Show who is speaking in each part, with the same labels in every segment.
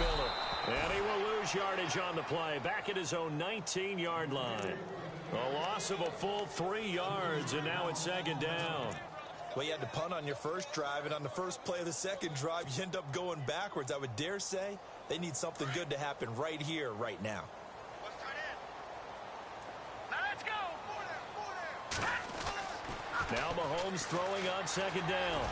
Speaker 1: Spiller. And he will lose yardage on the play. Back at his own 19-yard line. A loss of a full 3 yards, and now it's second down.
Speaker 2: Well, you had to punt on your first drive, and on the first play of the second drive, you end up going backwards. I would dare say they need something good to happen right here, right now.
Speaker 1: Now Mahomes throwing on second down.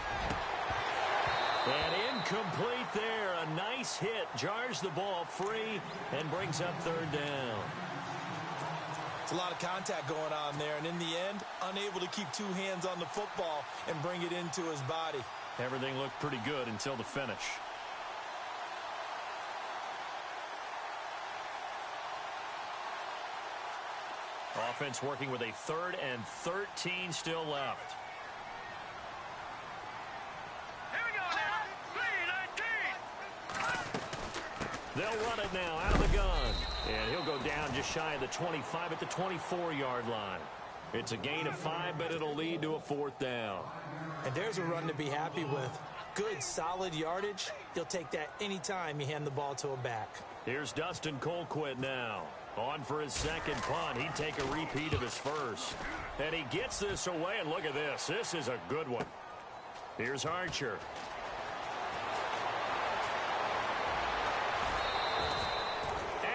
Speaker 1: And incomplete there. A nice hit. Jars the ball free and brings up third down.
Speaker 2: It's a lot of contact going on there, and in the end, unable to keep 2 hands on the football and bring it into his body.
Speaker 1: Everything looked pretty good until the finish. Offense working with a 3rd and 13 still left.
Speaker 3: Here we go now. 3-19.
Speaker 1: They'll run it now out of the gun. And he'll go down just shy of the 25 at the 24-yard line. It's a gain of 5, but it'll lead to a 4th down.
Speaker 4: And there's a run to be happy with. Good, solid yardage. He'll take that anytime you hand the ball to a back.
Speaker 1: Here's Dustin Colquitt now. On for his second punt. He'd take a repeat of his first. And he gets this away, and look at this. This is a good one. Here's Archer.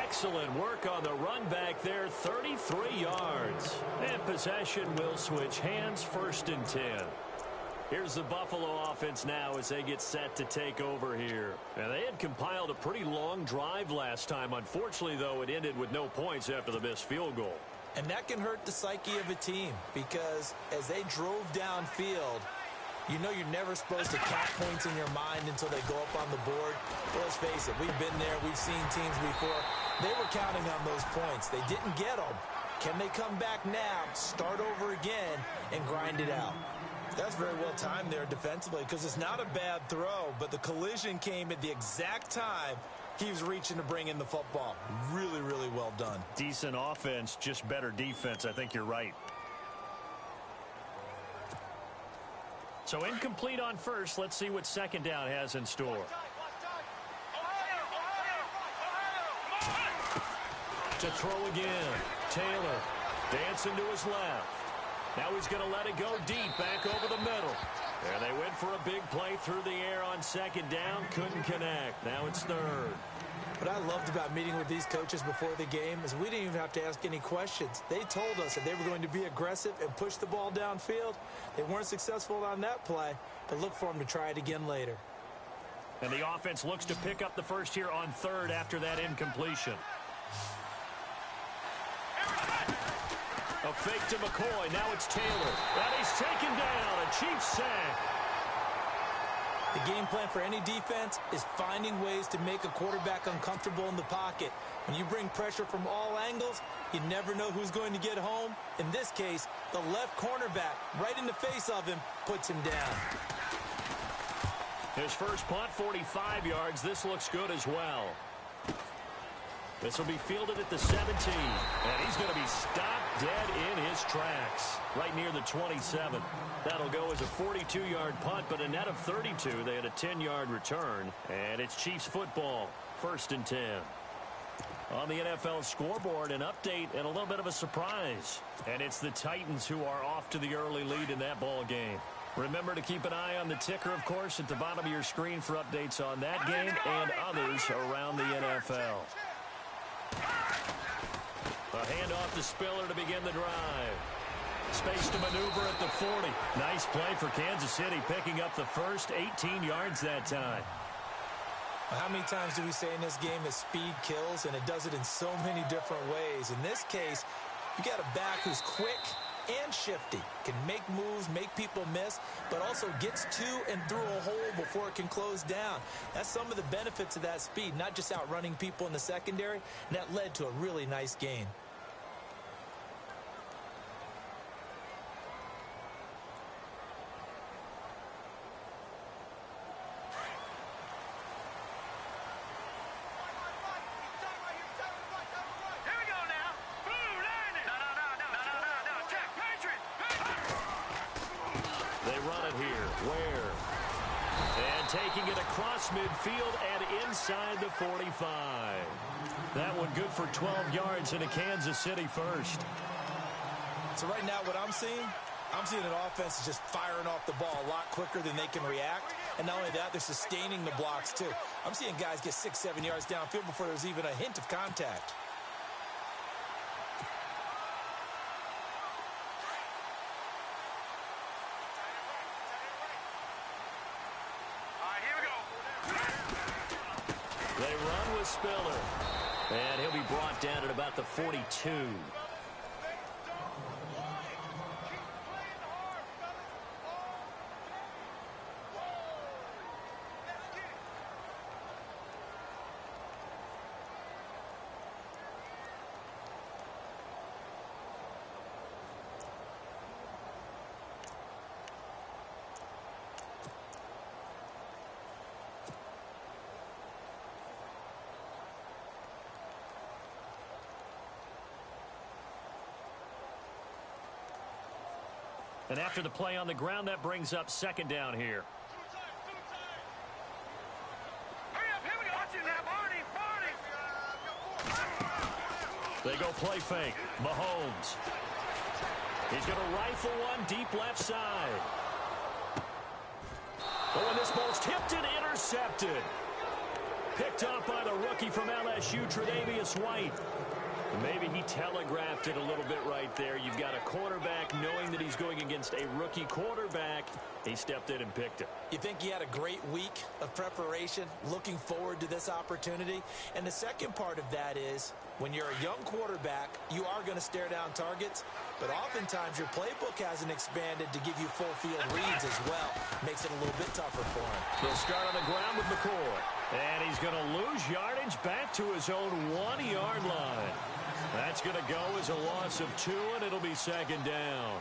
Speaker 1: Excellent work on the run back there. 33 yards. And possession will switch hands, 1st and 10. Here's the Buffalo offense now as they get set to take over here. And they had compiled a pretty long drive last time. Unfortunately, though, it ended with no points after the missed field goal.
Speaker 2: And that can hurt the psyche of a team because as they drove downfield, you know you're never supposed to count points in your mind until they go up on the board. Well, let's face it, we've been there. We've seen teams before. They were counting on those points. They didn't get them. Can they come back now, start over again, and grind it out? That's very well timed there defensively because it's not a bad throw, but the collision came at the exact time he was reaching to bring in the football. Really, really well done.
Speaker 1: Decent offense, just better defense. I think you're right. So incomplete on first. Let's see what second down has in store. To throw again. Taylor dancing to his left. Now he's going to let it go deep back over the middle. And they went for a big play through the air on second down. Couldn't connect. Now it's 3rd.
Speaker 4: What I loved about meeting with these coaches before the game is we didn't even have to ask any questions. They told us that they were going to be aggressive and push the ball downfield. They weren't successful on that play, but look for them to try it again later.
Speaker 1: And the offense looks to pick up the first here on 3rd after that incompletion. A fake to McCoy. Now it's Taylor. And he's taken down. A Chiefs sack.
Speaker 4: The game plan for any defense is finding ways to make a quarterback uncomfortable in the pocket. When you bring pressure from all angles, you never know who's going to get home. In this case, the left cornerback, right in the face of him, puts him down.
Speaker 1: His first punt, 45 yards. This looks good as well. This will be fielded at the 17. And he's going to be stopped dead in his tracks, right near the 27. That'll go as a 42-yard punt, but a net of 32. They had a 10-yard return. And it's Chiefs football, 1st and 10. On the NFL scoreboard, an update and a little bit of a surprise. And it's the Titans who are off to the early lead in that ball game. Remember to keep an eye on the ticker, of course, at the bottom of your screen for updates on that game and others around the NFL. A handoff to Spiller to begin the drive. Space to maneuver at the 40. Nice play for Kansas City, picking up the first 18 yards that time.
Speaker 4: How many times do we say in this game that speed kills, and it does it in so many different ways? In this case, you got a back who's quick and shifty, can make moves, make people miss, but also gets to and through a hole before it can close down. That's some of the benefits of that speed, not just outrunning people in the secondary, and that led to a really nice gain.
Speaker 1: taking it across midfield and inside the 45. That one good for 12 yards and a Kansas City first.
Speaker 4: So right now what I'm seeing an offense is just firing off the ball a lot quicker than they can react. And not only that, they're sustaining the blocks too. I'm seeing guys get 6-7 yards downfield before there's even a hint of contact.
Speaker 1: They run with Spiller. And he'll be brought down at about the 42. And after the play on the ground, that brings up second down here.
Speaker 3: Hurry up, here we go. Watch it now, Barney.
Speaker 1: They go play fake. Mahomes. He's going to rifle one deep left side. Oh, and this ball's tipped and intercepted. Picked up by the rookie from LSU, Tre'Davious White. Maybe he telegraphed it a little bit right there. You've got a quarterback knowing that he's going against a rookie quarterback. He stepped in and picked it.
Speaker 4: You think he had a great week of preparation, looking forward to this opportunity? And the second part of that is, when you're a young quarterback, you are going to stare down targets, but oftentimes your playbook hasn't expanded to give you full field reads as well. Makes it a little bit tougher for him.
Speaker 1: He'll start on the ground with McCoy. And he's going to lose yardage back to his own 1-yard line. That's going to go as a loss of 2, and it'll be second down.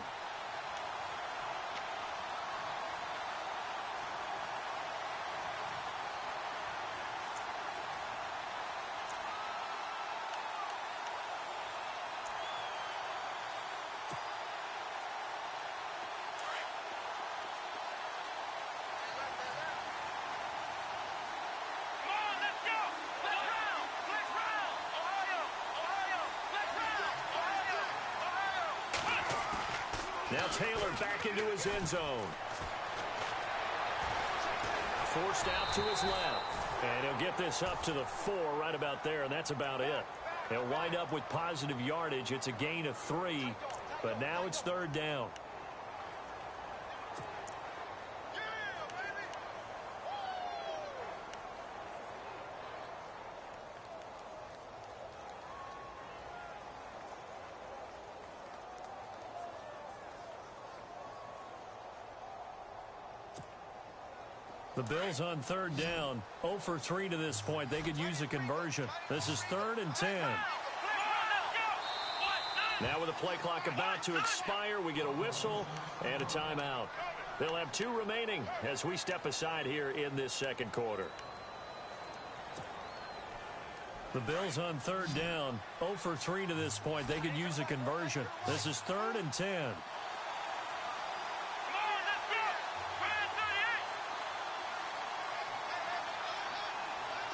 Speaker 1: Now Taylor back into his end zone. Forced out to his left. And he'll get this up to the 4 right about there, and that's about it. He'll wind up with positive yardage. It's a gain of 3, but now it's third down. The Bills on third down, 0 for 3 to this point. They could use a conversion. This is 3rd and 10. Now with the play clock about to expire, we get a whistle and a timeout. They'll have 2 remaining as we step aside here in this second quarter. The Bills on third down, 0 for 3 to this point. They could use a conversion. This is 3rd and 10.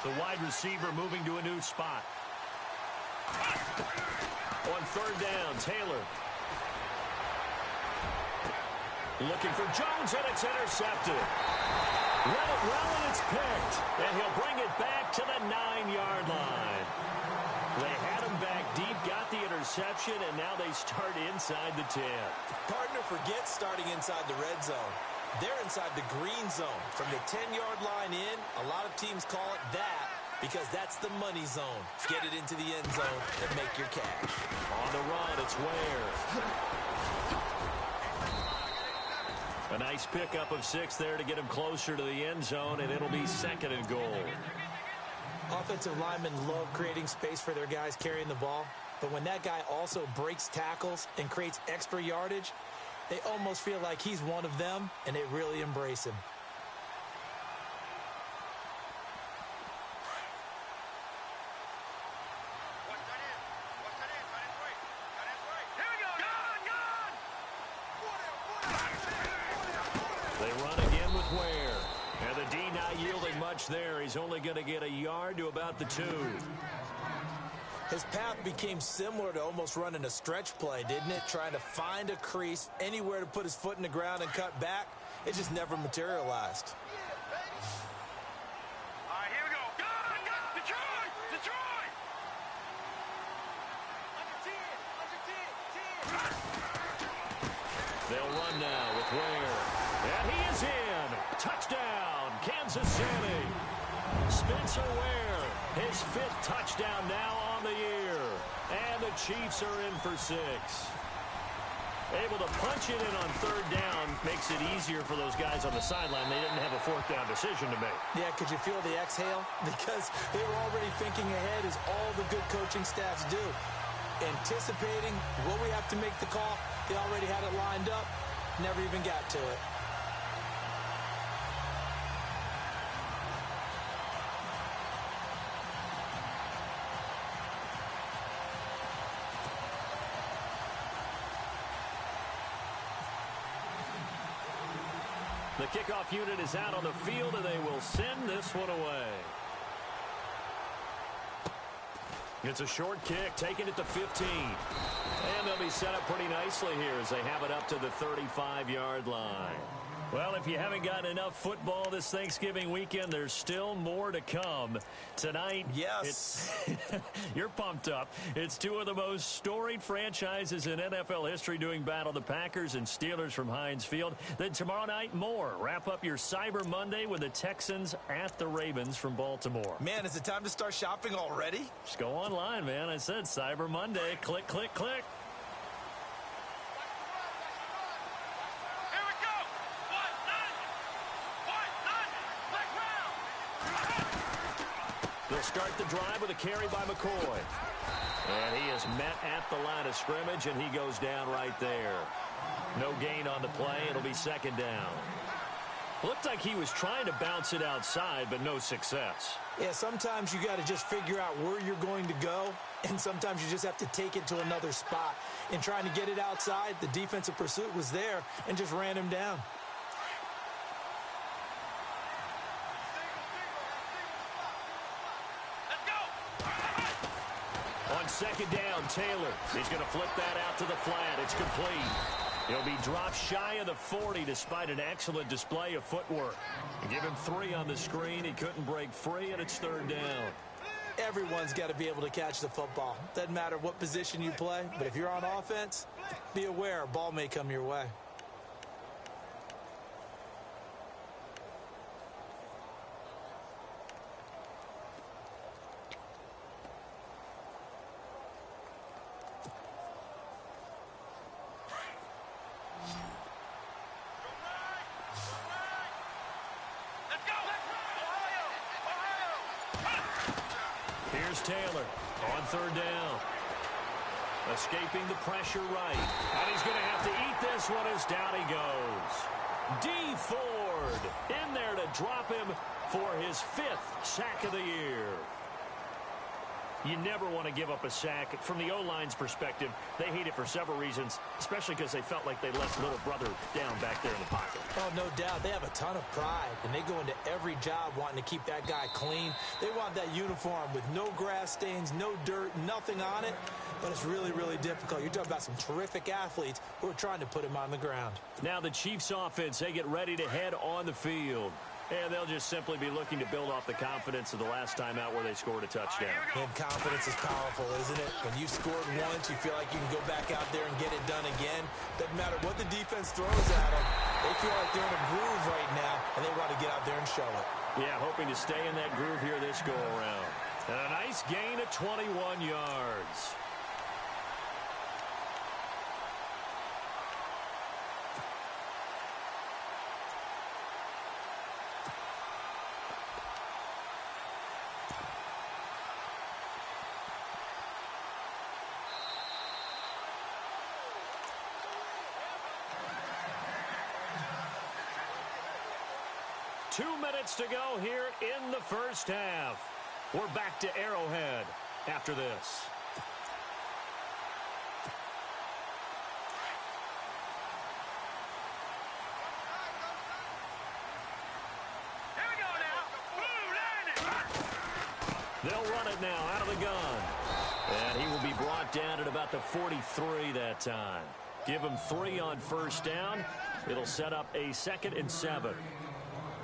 Speaker 1: The wide receiver moving to a new spot. On third down, Taylor. Looking for Jones, and it's intercepted. Let it roll, and it's picked. And he'll bring it back to the 9-yard line. They had him back deep, got the interception, and now they start inside the 10.
Speaker 4: Partner forgets starting inside the red zone. They're inside the green zone. From the 10-yard line in, a lot of teams call it that because that's the money zone. Get it into the end zone and make your cash.
Speaker 1: On the run, it's Ware. A nice pickup of 6 there to get him closer to the end zone, and it'll be 2nd and goal.
Speaker 4: Offensive linemen love creating space for their guys carrying the ball, but when that guy also breaks tackles and creates extra yardage, they almost feel like he's one of them, and they really embrace him.
Speaker 1: They run again with Ware. And the D now Not yielding much there. He's only going to get a yard to about the 2.
Speaker 2: His path became similar to almost running a stretch play, didn't it? Trying to find a crease, anywhere to put his foot in the ground and cut back. It just never materialized.
Speaker 3: All right, here we go. Go! Detroit! Detroit!
Speaker 1: They'll run now with Ware. And he is in. Touchdown, Kansas City. Spencer Ware, his 5th touchdown now on the year. And the Chiefs are in for 6. Able to punch it in on 3rd down makes it easier for those guys on the sideline. They didn't have a 4th down decision to make.
Speaker 2: Yeah, could you feel the exhale? Because they were already thinking ahead, as all the good coaching staffs do. Anticipating what we have to make the call. They already had it lined up. Never even got to it.
Speaker 1: The kickoff unit is out on the field, and they will send this one away. It's a short kick, taking it to 15. And they'll be set up pretty nicely here as they have it up to the 35-yard line. Well, if you haven't gotten enough football this Thanksgiving weekend, there's still more to come. Tonight,
Speaker 2: yes,
Speaker 1: you're pumped up. It's 2 of the most storied franchises in NFL history doing battle, the Packers and Steelers from Heinz Field. Then tomorrow night, more. Wrap up your Cyber Monday with the Texans at the Ravens from Baltimore.
Speaker 2: Man, is it time to start shopping already?
Speaker 1: Just go online, man. I said Cyber Monday. Click, click, click. They'll start the drive with a carry by McCoy. And he is met at the line of scrimmage, and he goes down right there. No gain on the play. It'll be 2nd down. Looked like he was trying to bounce it outside, but no success.
Speaker 2: Yeah, sometimes you got to just figure out where you're going to go, and sometimes you just have to take it to another spot. In trying to get it outside, the defensive pursuit was there and just ran him down.
Speaker 1: On 2nd down, Taylor. He's going to flip that out to the flat. It's complete. He'll be dropped shy of the 40 despite an excellent display of footwork. Give him 3 on the screen. He couldn't break free, and it's 3rd down.
Speaker 2: Everyone's got to be able to catch the football. Doesn't matter what position you play, but if you're on offense, be aware a ball may come your way.
Speaker 1: Here's Taylor on 3rd down. Escaping the pressure right. And he's going to have to eat this one as down he goes. D. Ford in there to drop him for his 5th sack of the year. You never want to give up a sack. From the O-line's perspective, they hate it for several reasons, especially because they felt like they let little brother down back there in the pocket.
Speaker 2: Oh, no doubt. They have a ton of pride, and they go into every job wanting to keep that guy clean. They want that uniform with no grass stains, no dirt, nothing on it, but it's really, really difficult. You're talking about some terrific athletes who are trying to put him on the ground.
Speaker 1: Now the Chiefs offense, they get ready to head on the field. And they'll just simply be looking to build off the confidence of the last time out where they scored a touchdown.
Speaker 2: And confidence is powerful, isn't it? When you scored once, you feel like you can go back out there and get it done again. Doesn't matter what the defense throws at them. They feel like they're in a groove right now, and they want to get out there and show it.
Speaker 1: Yeah, hoping to stay in that groove here this go-around. And a nice gain of 21 yards. Two minutes to go here in the first half. We're back to Arrowhead after this.
Speaker 3: Here we go now.
Speaker 1: They'll run it now out of the gun. And he will be brought down at about the 43 that time. Give him 3 on first down. It'll set up a 2nd and 7.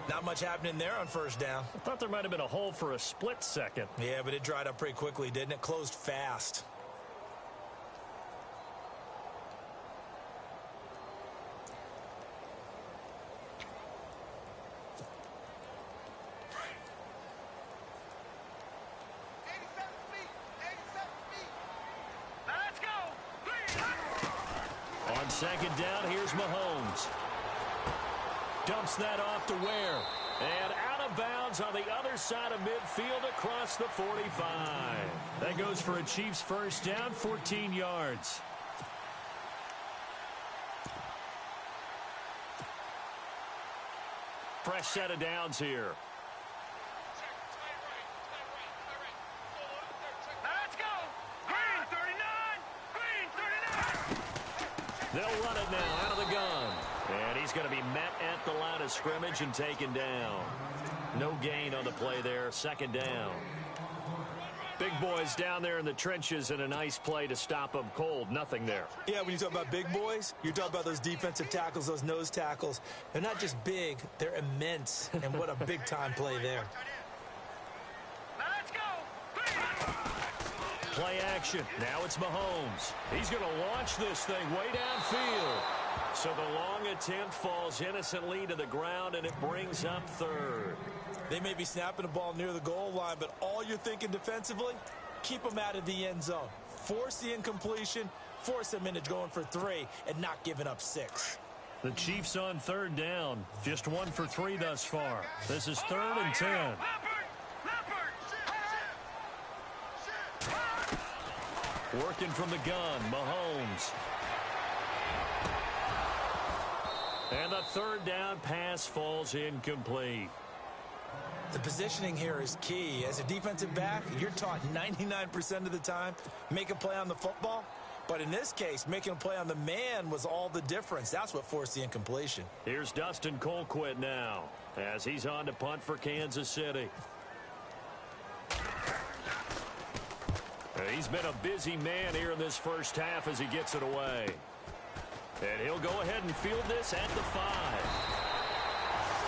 Speaker 4: Not much happening there on first down.
Speaker 1: I thought there might have been a hole for a split second.
Speaker 4: Yeah, but it dried up pretty quickly, didn't it? Closed fast.
Speaker 3: Let's go.
Speaker 1: On second down, here's Mahomes. Dumps that off to Ware. And out of bounds on the other side of midfield across the 45. That goes for a Chiefs first down, 14 yards. Fresh set of downs here.
Speaker 3: Let's go. Green 39. Green 39.
Speaker 1: They'll run it now out of the gun. And he's going to be met at the line of scrimmage and taken down. No gain on the play there. Second down. Big boys down there in the trenches and a nice play to stop them cold. Nothing there.
Speaker 4: Yeah, when you talk about big boys, you're talking about those defensive tackles, those nose tackles. They're not just big, they're immense. And what a big-time play there.
Speaker 3: Let's go.
Speaker 1: Play action. Now it's Mahomes. He's going to launch this thing way downfield. So the long attempt falls innocently to the ground, and it brings up third.
Speaker 4: They may be snapping the ball near the goal line, but all you're thinking defensively, keep them out of the end zone. Force the incompletion, force them into going for 3, and not giving up 6.
Speaker 1: The Chiefs on third down. Just 1 for 3 thus far. This is 3rd and 10.
Speaker 3: Leopard.
Speaker 1: Working from the gun, Mahomes. And the 3rd down pass falls incomplete.
Speaker 4: The positioning here is key. As a defensive back, you're taught 99% of the time, make a play on the football. But in this case, making a play on the man was all the difference. That's what forced the incompletion.
Speaker 1: Here's Dustin Colquitt now as he's on to punt for Kansas City. He's been a busy man here in this first half as he gets it away. And he'll go ahead and field this at the 5.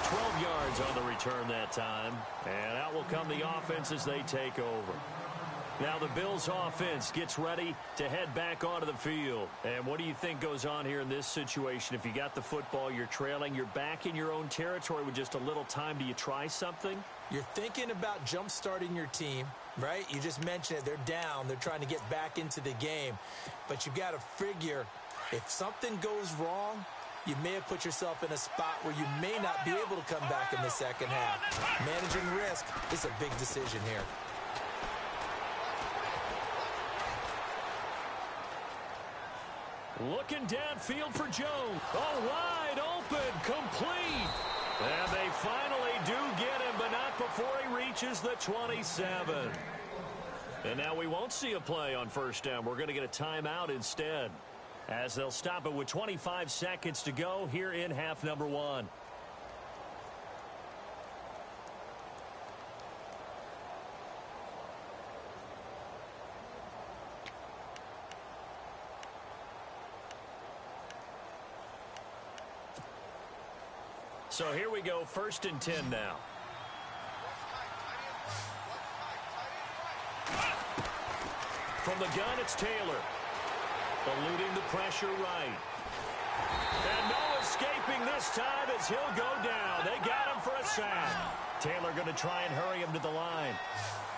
Speaker 1: 12 yards on the return that time. And out will come the offense as they take over. Now the Bills offense gets ready to head back onto the field. And what do you think goes on here in this situation? If you got the football, you're trailing, you're back in your own territory with just a little time. Do you try something?
Speaker 4: You're thinking about jump-starting your team, right? You just mentioned it. They're down. They're trying to get back into the game. But you've got to figure if something goes wrong, you may have put yourself in a spot where you may not be able to come back in the second half. Managing risk is a big decision here.
Speaker 1: Looking downfield for Jones. Oh, wide open, complete. And they finally do get him, but not before he reaches the 27. And now we won't see a play on first down. We're going to get a timeout instead, as they'll stop it with 25 seconds to go here in half number 1. So here we go, 1st and 10 now. From the gun, it's Taylor. Eluding the pressure right. And no escaping this time as he'll go down. They got him for a sack. Taylor going to try and hurry him to the line.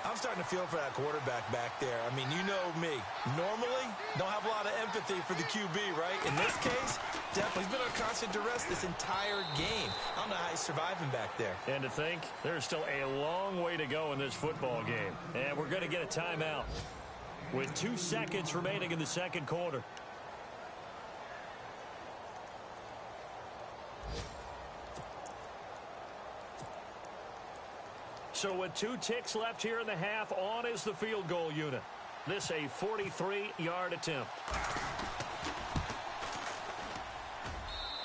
Speaker 4: I'm starting to feel for that quarterback back there. I mean, you know me. Normally, don't have a lot of empathy for the QB, right? In this case, definitely. He's been on constant duress this entire game. I don't know how he's surviving back there.
Speaker 1: And to think, there's still a long way to go in this football game. And we're going to get a timeout with 2 seconds remaining in the second quarter. So with 2 ticks left here in the half, on is the field goal unit. This a 43-yard attempt.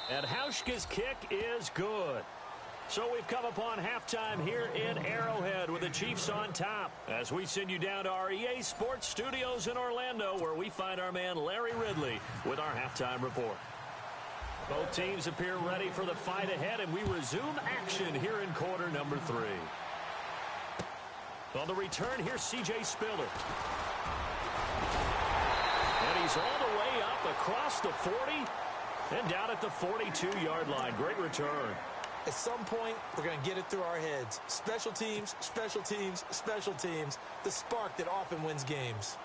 Speaker 1: And Hauschka's kick is good. So we've come upon halftime here in Arrowhead with the Chiefs on top as we send you down to our EA Sports Studios in Orlando where we find our man Larry Ridley with our halftime report. Both teams appear ready for the fight ahead, and we resume action here in quarter number 3. On the return, here's C.J. Spiller. And he's all the way up across the 40 and down at the 42-yard line. Great return.
Speaker 2: At some point, we're going to get it through our heads. Special teams, special teams, special teams. The spark that often wins games.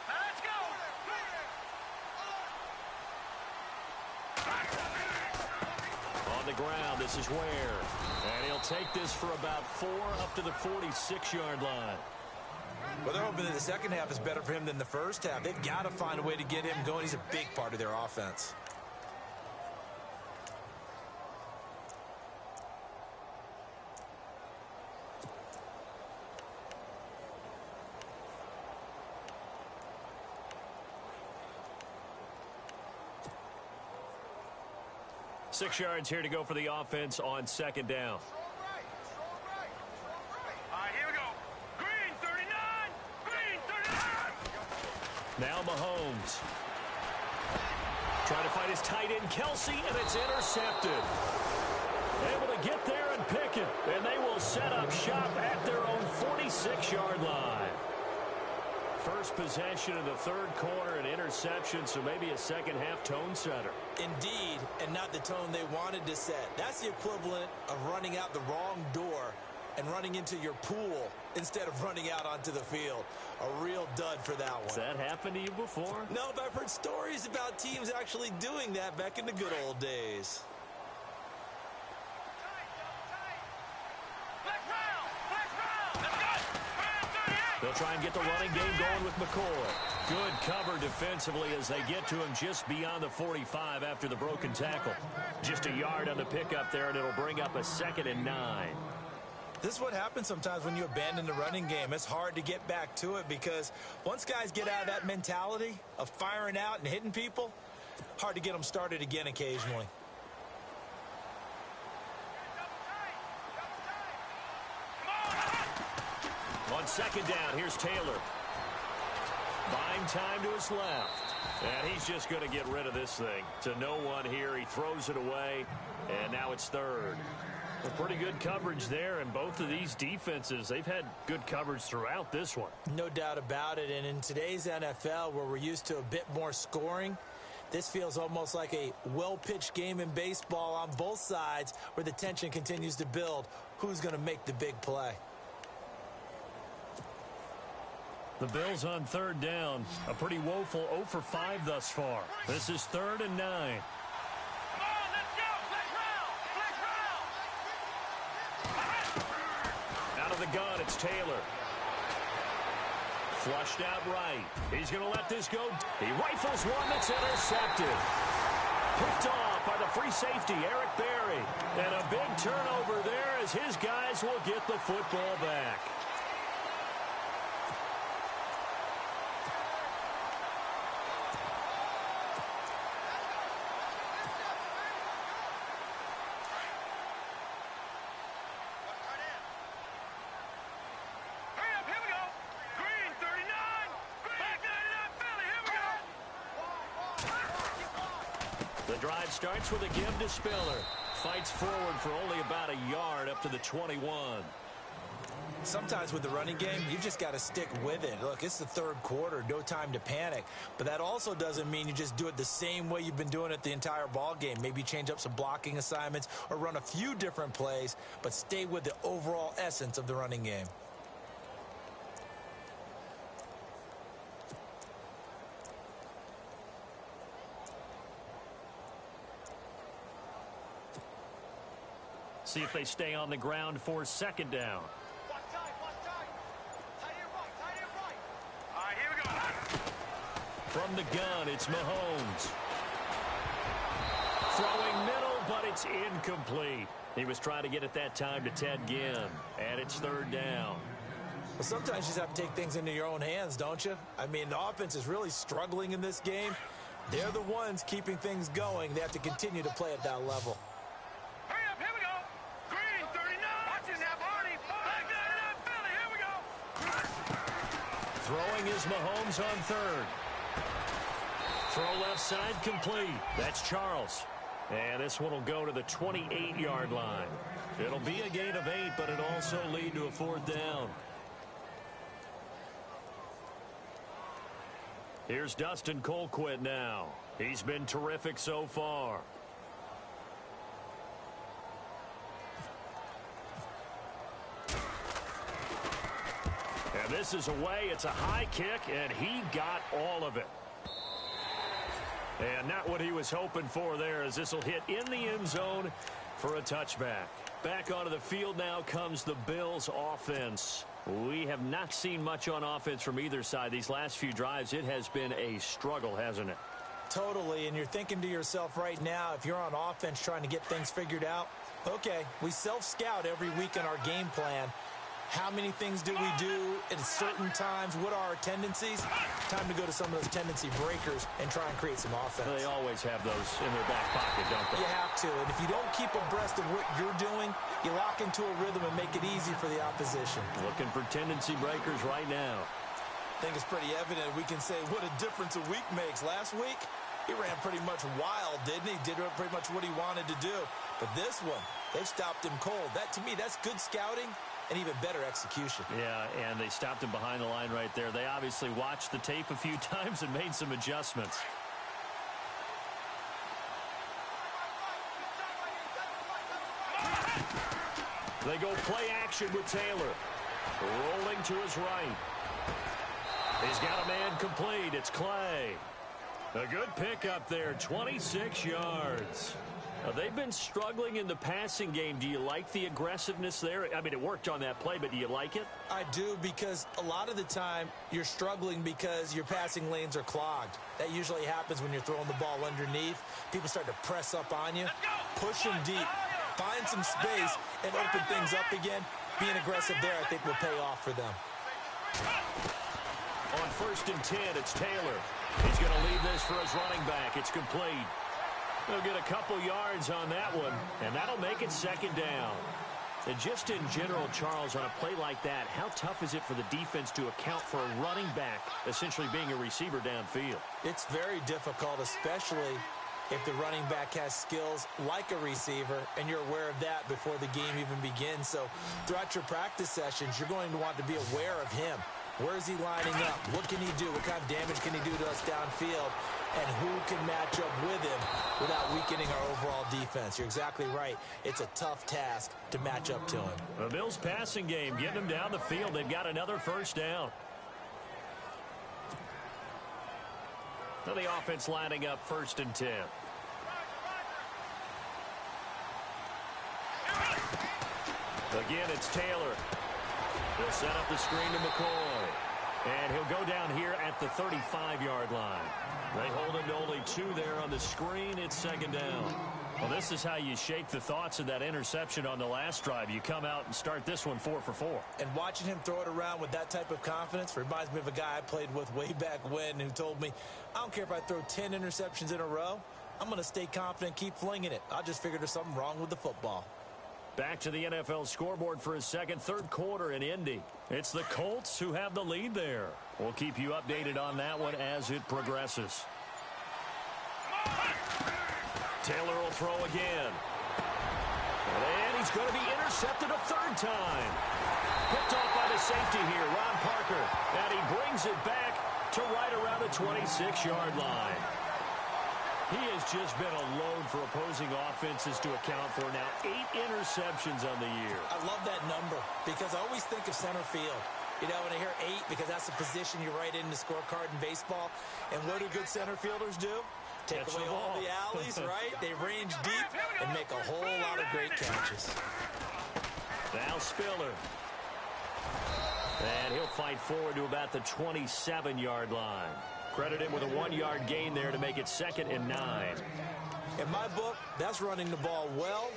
Speaker 3: Let's go.
Speaker 1: On the ground, this is Ware. And he'll take this for about 4 up to the 46-yard line.
Speaker 2: Well, they're hoping that the second half is better for him than the first half. They've got to find a way to get him going. He's a big part of their offense.
Speaker 1: Six yards here to go for the offense on second down.
Speaker 3: All right, here we go. Green 39. Green 39.
Speaker 1: Now Mahomes. Trying to find his tight end, Kelsey, and it's intercepted. Able to get there and pick it, and they will set up shop at their own 46-yard line. First possession of the third quarter, an interception, so maybe a second-half tone setter.
Speaker 2: Indeed, and not the tone they wanted to set. That's the equivalent of running out the wrong door and running into your pool instead of running out onto the field. A real dud for that one.
Speaker 1: Has that happened to you before?
Speaker 2: No, but I've heard stories about teams actually doing that back in the good old days.
Speaker 1: They'll try and get the running game going with McCoy. Good cover defensively as they get to him just beyond the 45 after the broken tackle. Just a yard on the pickup there, and it'll bring up a 2nd and 9.
Speaker 2: This is what happens sometimes when you abandon the running game. It's hard to get back to it because once guys get out of that mentality of firing out and hitting people, hard to get them started again occasionally.
Speaker 1: On second down, here's Taylor. Buying time to his left. And he's just going to get rid of this thing. To no one here. He throws it away. And now it's third. Well, pretty good coverage there. And both of these defenses, they've had good coverage throughout this one.
Speaker 2: No doubt about it. And in today's NFL, where we're used to a bit more scoring, this feels almost like a well-pitched game in baseball on both sides where the tension continues to build. Who's going to make the big play?
Speaker 1: The Bills on third down. A pretty woeful 0 for 5 thus far. This is 3rd and 9.
Speaker 3: Come on, let's go. Let's round.
Speaker 1: Out of the gun, it's Taylor. Flushed out right. He's going to let this go. He rifles one that's intercepted. Picked off by the free safety, Eric Berry. And a big turnover there as his guys will get the football back. The drive starts with a give to Spiller. Fights forward for only about a yard up to the 21.
Speaker 2: Sometimes with the running game, you've just got to stick with it. Look, it's the third quarter, no time to panic. But that also doesn't mean you just do it the same way you've been doing it the entire ball game. Maybe change up some blocking assignments or run a few different plays, but stay with the overall essence of the running game.
Speaker 1: See if they stay on the ground for second down.
Speaker 3: All right, here we go.
Speaker 1: From the gun, it's Mahomes. Throwing middle, but it's incomplete. He was trying to get it that time to Ted Ginn, and it's third down.
Speaker 4: Well, sometimes you just have to take things into your own hands, don't you? I mean, the offense is really struggling in this game. They're the ones keeping things going. They have to continue to play at that level.
Speaker 3: Hurry up, here we go. Green 39. Watching that, Barney. Back that Philly, here we go.
Speaker 1: Throwing is Mahomes on third. Throw left side complete. That's Charles. And this one will go to the 28-yard line. It'll be a gain of 8, but it'll also lead to a 4th down. Here's Dustin Colquitt now. He's been terrific so far. And this is away. It's a high kick, and he got all of it. And not what he was hoping for there, as this will hit in the end zone for a touchback. Back onto the field now comes the Bills offense. We have not seen much on offense from either side. These last few drives, it has been a struggle, hasn't it?
Speaker 4: Totally, and you're thinking to yourself right now, if you're on offense trying to get things figured out, okay, we self-scout every week in our game plan. How many things do we do at certain times? What are our tendencies? Time to go to some of those tendency breakers and try and create some offense.
Speaker 1: They always have those in their back pocket, don't they?
Speaker 4: You have to, and if you don't keep abreast of what you're doing, you lock into a rhythm and make it easy for the opposition.
Speaker 1: Looking for tendency breakers right now.
Speaker 2: I think it's pretty evident we can say what a difference a week makes. Last week, he ran pretty much wild, didn't he? Did pretty much what he wanted to do. But this one, they've stopped him cold. That, to me, that's good scouting and even better execution.
Speaker 1: Yeah, and they stopped him behind the line right there. They obviously watched the tape a few times and made some adjustments. They go play action with Taylor. Rolling to his right. He's got a man complete. It's Clay. A good pickup there, 26 yards. They've been struggling in the passing game. Do you like the aggressiveness there? I mean, it worked on that play, but do you like it?
Speaker 4: I do, because a lot of the time you're struggling because your passing lanes are clogged. That usually happens when you're throwing the ball underneath. People start to press up on you, push them deep, find some space, and open things up again. Being aggressive there, I think, will pay off for them.
Speaker 1: On 1st and 10, it's Taylor. He's going to leave this for his running back. It's complete. They'll get a couple yards on that one, and that'll make it 2nd down. And just in general, Charles, on a play like that, how tough is it for the defense to account for a running back essentially being a receiver downfield?
Speaker 4: It's very difficult, especially if the running back has skills like a receiver, and you're aware of that before the game even begins. So throughout your practice sessions, you're going to want to be aware of him. Where is he lining up? What can he do? What kind of damage can he do to us downfield? And who can match up with him without weakening our overall defense? You're exactly right. It's a tough task to match up to him.
Speaker 1: The Bills' passing game, getting them down the field. They've got another 1st down. Now the offense lining up 1st and 10. Again, it's Taylor. He'll set up the screen to McCoy. And he'll go down here at the 35-yard line. They hold him to only 2 there on the screen. It's 2nd down. Well, this is how you shake the thoughts of that interception on the last drive. You come out and start this one 4 for 4.
Speaker 4: And watching him throw it around with that type of confidence reminds me of a guy I played with way back when who told me, I don't care if I throw 10 interceptions in a row. I'm going to stay confident, keep flinging it. I just figured there's something wrong with the football.
Speaker 1: Back to the NFL scoreboard for his third quarter in Indy. It's the Colts who have the lead there. We'll keep you updated on that one as it progresses. Taylor will throw again. And he's going to be intercepted a 3rd time. Picked off by the safety here, Ron Parker. And he brings it back to right around the 26-yard line. He has just been a load for opposing offenses to account for now. 8 interceptions on the year.
Speaker 4: I love that number because I always think of center field. You know, when I hear 8, because that's the position you write in the scorecard in baseball. And what do good center fielders do? Take away all the alleys, right? They range deep and make a whole lot of great catches.
Speaker 1: Now Spiller. And he'll fight forward to about the 27-yard line. Credit him with a 1-yard gain there to make it 2nd and 9.
Speaker 4: In my book, that's running the ball well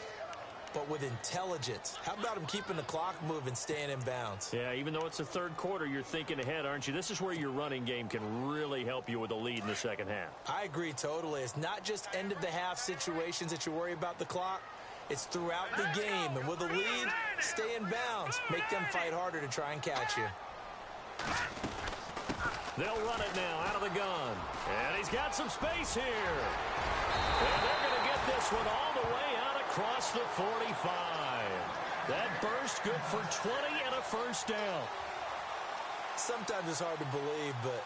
Speaker 2: but with intelligence. How about him keeping the clock moving, staying in bounds?
Speaker 1: Yeah, even though it's the third quarter, you're thinking ahead, aren't you? This is where your running game can really help you with a lead in the second half.
Speaker 2: I agree totally. It's not just end-of-the-half situations that you worry about the clock. It's throughout the game. And with a lead, stay in bounds. Make them fight harder to try and catch you.
Speaker 1: They'll run it now out of the gun. And he's got some space here. And they're going to get this one all the way out across the 45. That burst good for 20 and a first down.
Speaker 2: Sometimes it's hard to believe, but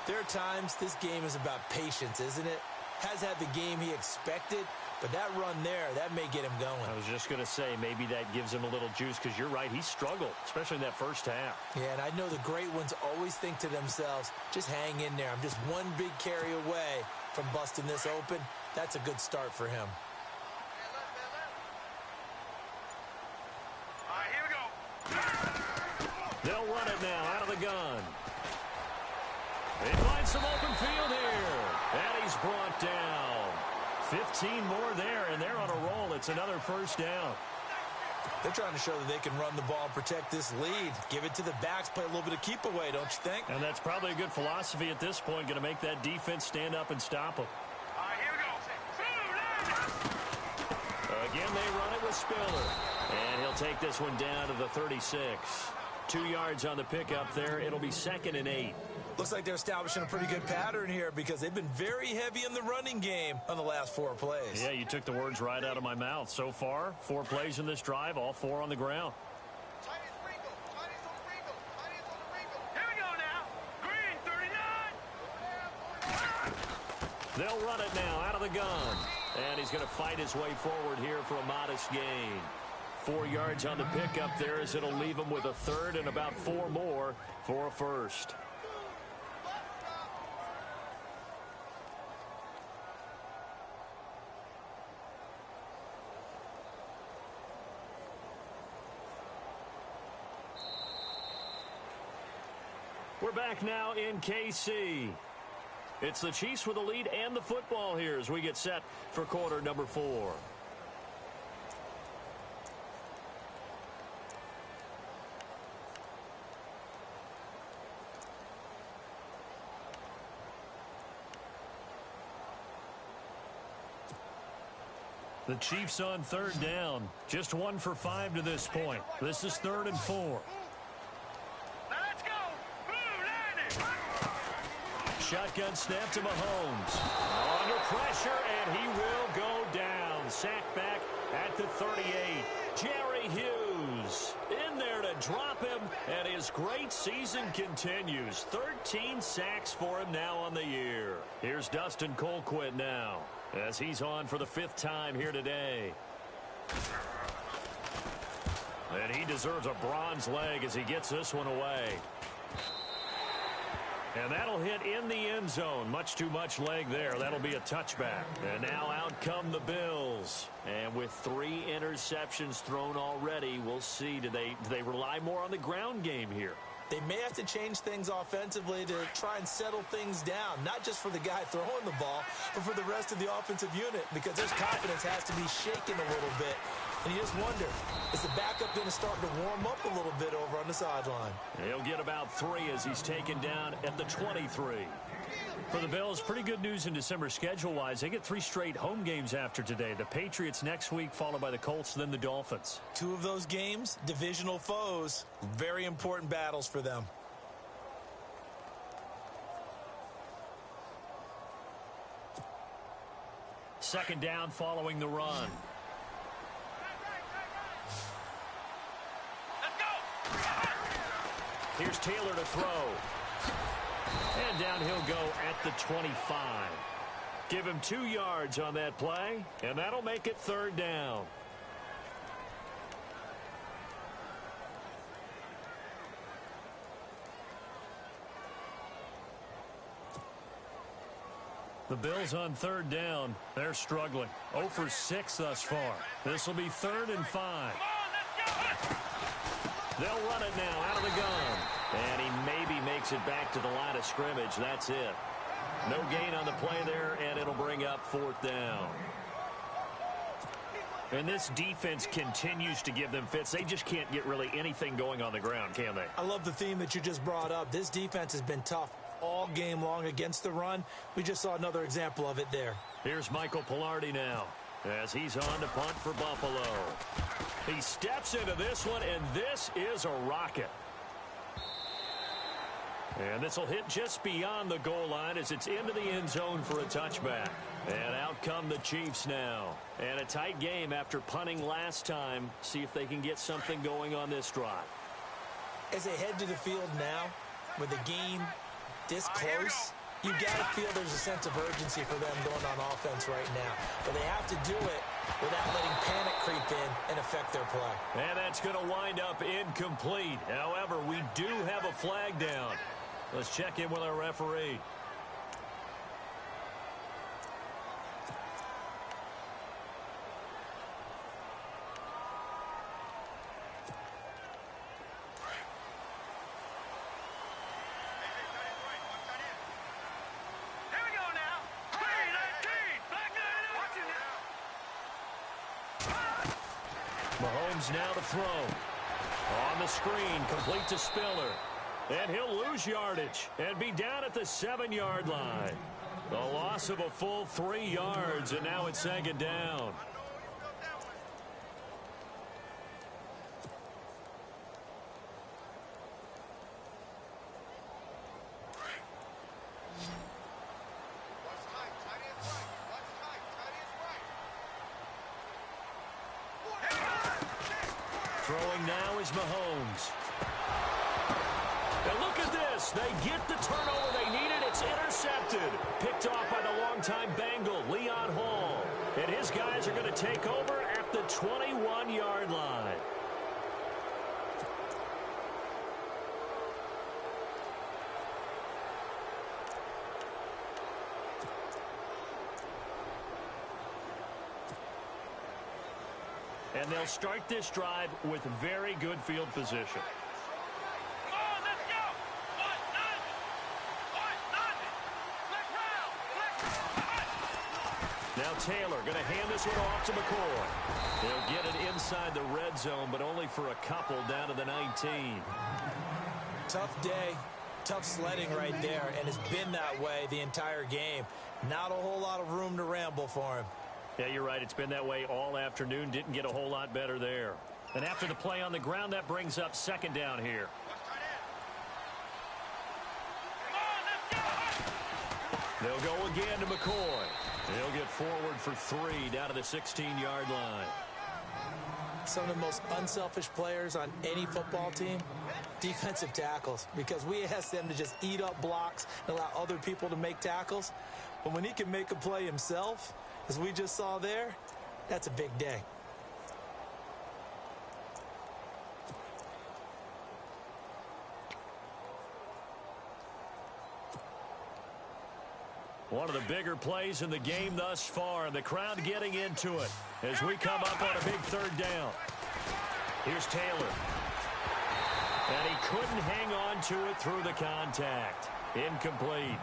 Speaker 2: there are times this game is about patience, isn't it? Has had the game he expected, but that run there, that may get him going.
Speaker 1: I was just going to say, maybe that gives him a little juice, because you're right, he struggled, especially in that first half.
Speaker 2: Yeah, and I know the great ones always think to themselves, just hang in there. I'm just one big carry away from busting this open. That's a good start for him.
Speaker 3: All right, here we go.
Speaker 1: They'll run it now out of the gun. They find some open field here. And he's brought down. 15 more there, and they're on a roll. It's another first down.
Speaker 2: They're trying to show that they can run the ball, protect this lead. Give it to the backs, play a little bit of keep away, don't you think?
Speaker 1: And that's probably a good philosophy at this point, going to make that defense stand up and stop them.
Speaker 3: All right, here we go.
Speaker 1: Again, they run it with Spiller. And he'll take this one down to the 36. 2 yards on the pickup there. It'll be 2nd and 8.
Speaker 2: Looks like they're establishing a pretty good pattern here because they've been very heavy in the running game on the last 4 plays.
Speaker 1: Yeah, you took the words right out of my mouth. So far, 4 plays in this drive, all 4 on the ground.
Speaker 3: Here we go now. Green, 39.
Speaker 1: They'll run it now out of the gun. And he's going to fight his way forward here for a modest gain. 4 yards on the pickup there as it'll leave him with a third and about 4 more for a first. We're back now in KC. It's the Chiefs with the lead and the football here as we get set for quarter number 4. The Chiefs on 3rd down. Just 1 for 5 to this point. This is 3rd and 4.
Speaker 3: Now let's go. Blue, landing.
Speaker 1: Shotgun snap to Mahomes. Under pressure, and he will go down. Sacked back at the 38. Jerry Hughes in there to drop him, and his great season continues. 13 sacks for him now on the year. Here's Dustin Colquitt now, as he's on for the 5th time here today. And he deserves a bronze leg as he gets this one away. And that'll hit in the end zone. Much too much leg there. That'll be a touchback. And now out come the Bills. And with 3 interceptions thrown already, we'll see. Do they rely more on the ground game here?
Speaker 2: They may have to change things offensively to try and settle things down, not just for the guy throwing the ball, but for the rest of the offensive unit, because their confidence has to be shaken a little bit. And you just wonder, is the backup going to start to warm up a little bit over on the sideline?
Speaker 1: He'll get about 3 as he's taken down at the 23. For the Bills, pretty good news in December schedule-wise. They get 3 straight home games after today. The Patriots next week, followed by the Colts, then the Dolphins.
Speaker 2: 2 of those games, divisional foes. Very important battles for them.
Speaker 1: Second down following the run. Here's Taylor to throw. And down he'll go at the 25. Give him 2 yards on that play, and that'll make it 3rd down. The Bills on 3rd down. They're struggling. 0 for 6 thus far. This will be 3rd and 5. They'll run it now out of the gun. And he maybe makes it back to the line of scrimmage. That's it. No gain on the play there, and it'll bring up 4th down. And this defense continues to give them fits. They just can't get really anything going on the ground, can they?
Speaker 4: I love the theme that you just brought up. This defense has been tough all game long against the run. We just saw another example of it there.
Speaker 1: Here's Michael Pilardi now as he's on to punt for Buffalo. He steps into this one, and this is a rocket. And this will hit just beyond the goal line as it's into the end zone for a touchback. And out come the Chiefs now. And a tight game after punting last time. See if they can get something going on this drive.
Speaker 4: As they head to the field now, with the game this close, you got to feel there's a sense of urgency for them going on offense right now. But they have to do it without letting panic creep in and affect their play.
Speaker 1: And that's going to wind up incomplete. However, we do have a flag down. Let's check in with our referee. Mahomes now to throw. On the screen, complete to Spiller. And he'll lose yardage and be down at the 7-yard line. The loss of a full 3 yards, and now it's second down. Throwing now is Mahomes. And look at this. They get the turnover they needed. It's intercepted. Picked off by the longtime Bengal, Leon Hall. And his guys are going to take over at the 21-yard line. And they'll start this drive with very good field position. Now Taylor going to hand this one off to McCoy. He'll get it inside the red zone, but only for a couple down to the 19.
Speaker 4: Tough day, tough sledding right there, and it's been that way the entire game. Not a whole lot of room to ramble for him.
Speaker 1: Yeah, you're right. It's been that way all afternoon. Didn't get a whole lot better there. And after the play on the ground, that brings up second down here. They'll go again to McCoy. He'll get forward for 3 down to the 16-yard line.
Speaker 4: Some of the most unselfish players on any football team, defensive tackles, because we ask them to just eat up blocks and allow other people to make tackles. But when he can make a play himself, as we just saw there, that's a big day.
Speaker 1: One of the bigger plays in the game thus far, and the crowd getting into it as we come up on a big third down. Here's Taylor. And he couldn't hang on to it through the contact. Incomplete.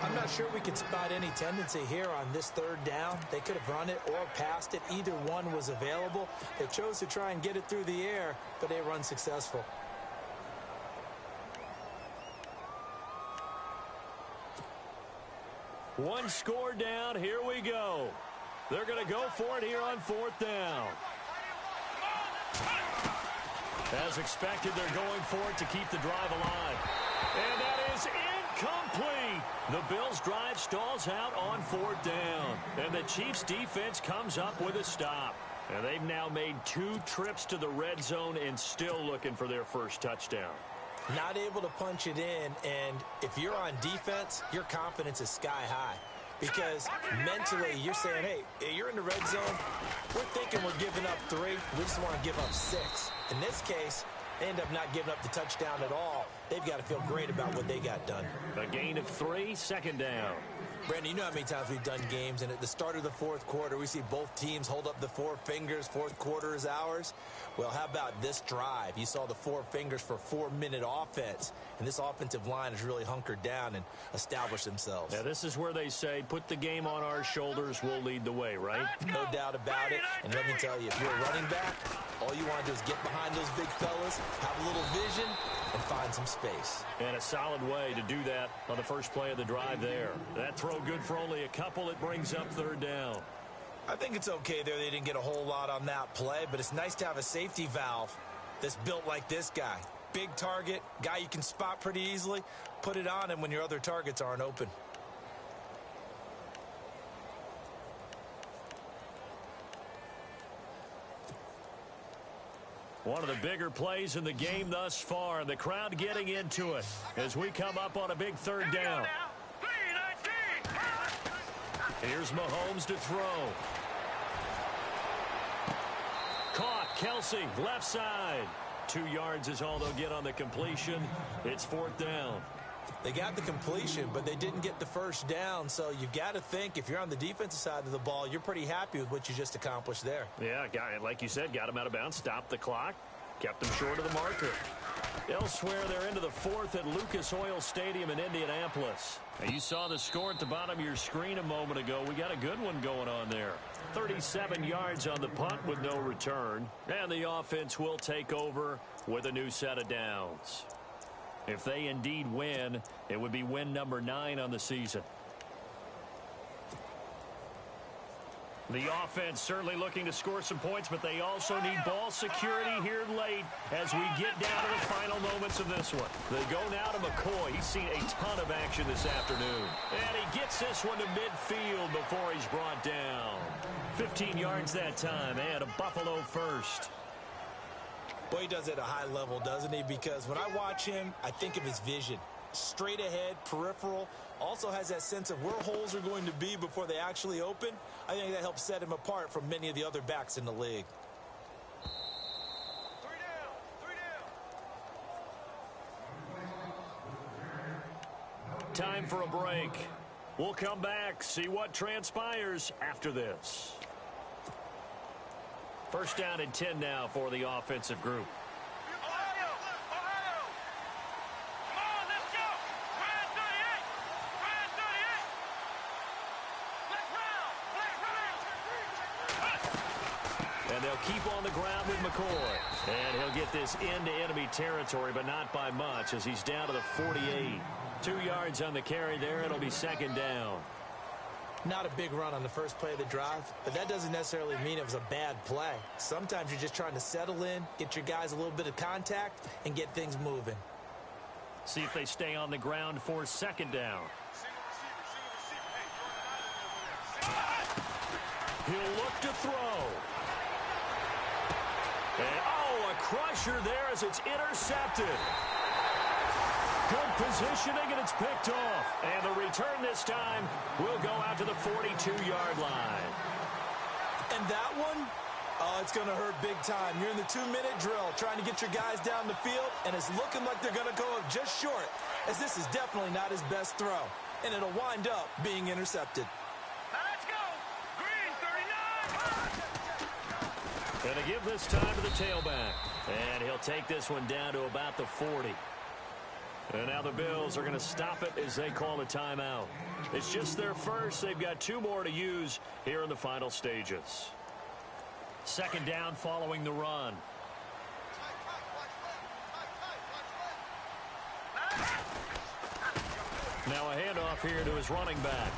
Speaker 4: I'm not sure we could spot any tendency here on this third down. They could have run it or passed it. Either one was available. They chose to try and get it through the air, but they were unsuccessful.
Speaker 1: One score down. Here we go. They're going to go for it here on fourth down. As expected, they're going for it to keep the drive alive. And that is incomplete. The Bills' drive stalls out on fourth down. And the Chiefs' defense comes up with a stop. And they've now made 2 trips to the red zone and still looking for their first touchdown.
Speaker 4: Not able to punch it in, and if you're on defense, your confidence is sky high. Because mentally, you're saying, hey, you're in the red zone. We're thinking we're giving up 3. We just want to give up 6. In this case, they end up not giving up the touchdown at all. They've got to feel great about what they got done.
Speaker 1: A gain of 3, second down.
Speaker 2: Brandon, you know how many times we've done games, and at the start of the fourth quarter, we see both teams hold up the four fingers. Fourth quarter is ours. Well, how about this drive? You saw the four fingers for 4-minute offense, and this offensive line has really hunkered down and established themselves.
Speaker 1: Yeah, this is where they say, put the game on our shoulders, we'll lead the way, right?
Speaker 2: No doubt about it. And let me tell you, if you're a running back, all you want to do is get behind those big fellas, have a little vision, and find some space.
Speaker 1: And a solid way to do that on the first play of the drive there. That throw good for only a couple. It brings up third down.
Speaker 2: I think it's okay there. They didn't get a whole lot on that play, but it's nice to have a safety valve that's built like this guy. Big target, guy you can spot pretty easily. Put it on him when your other targets aren't open.
Speaker 1: One of the bigger plays in the game thus far. The crowd getting into it as we come up on a big third down. Here's Mahomes to throw. Caught. Kelsey, left side. 2 yards is all they'll get on the completion. It's fourth down.
Speaker 2: They got the completion, but they didn't get the first down. So you've got to think, if you're on the defensive side of the ball, you're pretty happy with what you just accomplished there.
Speaker 1: Yeah, like you said, got him out of bounds, stopped the clock, kept him short of the marker. Elsewhere, they're into the fourth at Lucas Oil Stadium in Indianapolis. Now, you saw the score at the bottom of your screen a moment ago. We got a good one going on there. 37 yards on the punt with no return. And the offense will take over with a new set of downs. If they indeed win, it would be win number 9 on the season. The offense certainly looking to score some points, but they also need ball security here late as we get down to the final moments of this one. They go now to McCoy. He's seen a ton of action this afternoon. And he gets this one to midfield before he's brought down. 15 yards that time, and a Buffalo first.
Speaker 2: Boy, he does it at a high level, doesn't he? Because when I watch him, I think of his vision. Straight ahead, peripheral, also has that sense of where holes are going to be before they actually open. I think that helps set him apart from many of the other backs in the league.
Speaker 3: 3 down.
Speaker 1: Time for a break. We'll come back, see what transpires after this. First down and 10 now for the offensive group.
Speaker 3: Ohio! Ohio! Come on, let's go! Ryan 38! Ryan 38! Let's round!
Speaker 1: And they'll keep on the ground with McCoy. And he'll get this into enemy territory, but not by much as he's down to the 48. 2 yards on the carry there. It'll be second down.
Speaker 2: Not a big run on the first play of the drive, but that doesn't necessarily mean it was a bad play. Sometimes you're just trying to settle in, get your guys a little bit of contact, and get things moving.
Speaker 1: See if they stay on the ground for second down. He'll look to throw. And, a crusher there as it's intercepted. Good positioning, and it's picked off. And the return this time will go out to the 42-yard line.
Speaker 2: And that one, it's going to hurt big time. You're in the 2-minute drill trying to get your guys down the field, and it's looking like they're going to go up just short, as this is definitely not his best throw. And it'll wind up being intercepted.
Speaker 3: Now let's go! Green 39!
Speaker 1: Going to give this time to the tailback. And he'll take this one down to about the 40. And now the Bills are going to stop it as they call a timeout. It's just their first. They've got 2 more to use here in the final stages. Second down following the run. Now a handoff here to his running back.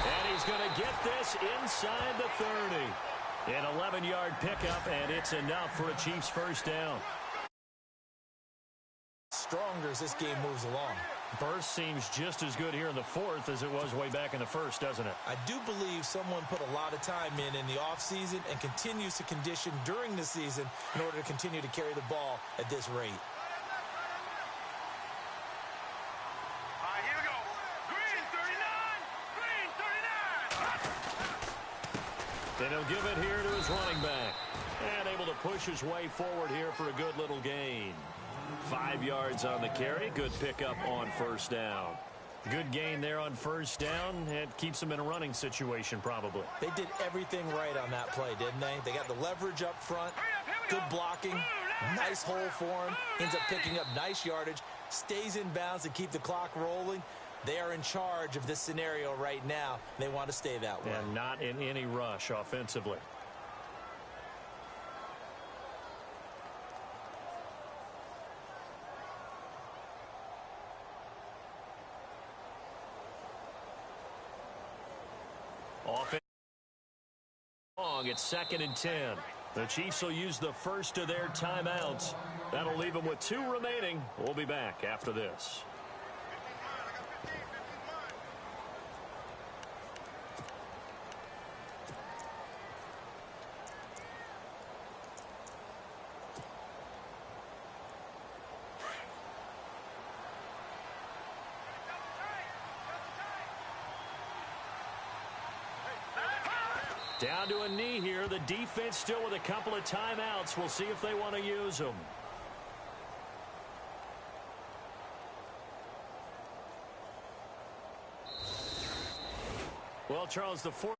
Speaker 1: And he's going to get this inside the 30. An 11-yard pickup, and it's enough for a Chiefs first down.
Speaker 2: Stronger as this game moves along.
Speaker 1: Burst seems just as good here in the fourth as it was way back in the first, doesn't it?
Speaker 2: I do believe someone put a lot of time in the offseason and continues to condition during the season in order to continue to carry the ball at this rate.
Speaker 3: All right, here we go. Green 39! Green 39!
Speaker 1: And he'll give it here to his running back. And able to push his way forward here for a good little gain. 5 yards on the carry. Good pickup on first down. Good gain there on first down. It keeps them in a running situation probably.
Speaker 2: They did everything right on that play, didn't they? They got the leverage up front, good blocking, nice hole for him, ends up picking up nice yardage, stays in bounds to keep the clock rolling. They are in charge of this scenario right now. They want to stay that way.
Speaker 1: And not in any rush offensively. Offense long. It's 2nd and 10. The Chiefs will use the first of their timeouts. That'll leave them with 2 remaining. We'll be back after this. Down to a knee here. The defense still with a couple of timeouts. We'll see if they want to use them. Well, Charles, the fourth.